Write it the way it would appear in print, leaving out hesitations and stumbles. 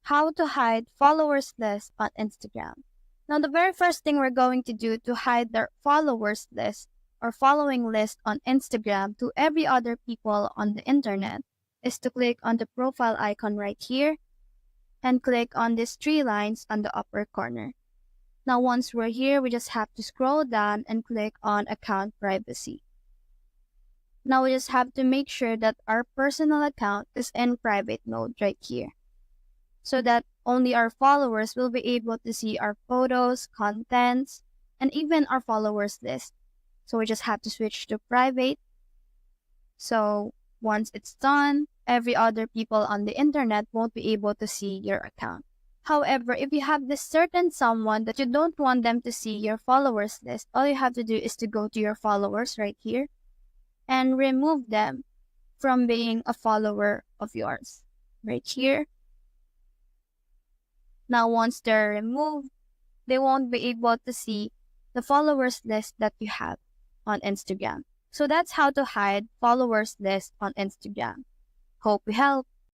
how to hide followers list on Instagram. Now, the very first thing we're going to do to hide their followers list or following list on Instagram to every other people on the internet is to click on the profile icon right here and click on these three lines on the upper corner. Now, once we're here, we just have to scroll down and click on account privacy. Now, we just have to make sure that our personal account is in private mode right here, so that only our followers will be able to see our photos, contents, and even our followers list. So we just have to switch to private. So once it's done, every other people on the internet won't be able to see your account. However, if you have this certain someone that you don't want them to see your followers list, all you have to do is to go to your followers right here and remove them from being a follower of yours right here. Now, once they're removed, they won't be able to see the followers list that you have on Instagram. So that's how to hide followers list on Instagram. Hope we help.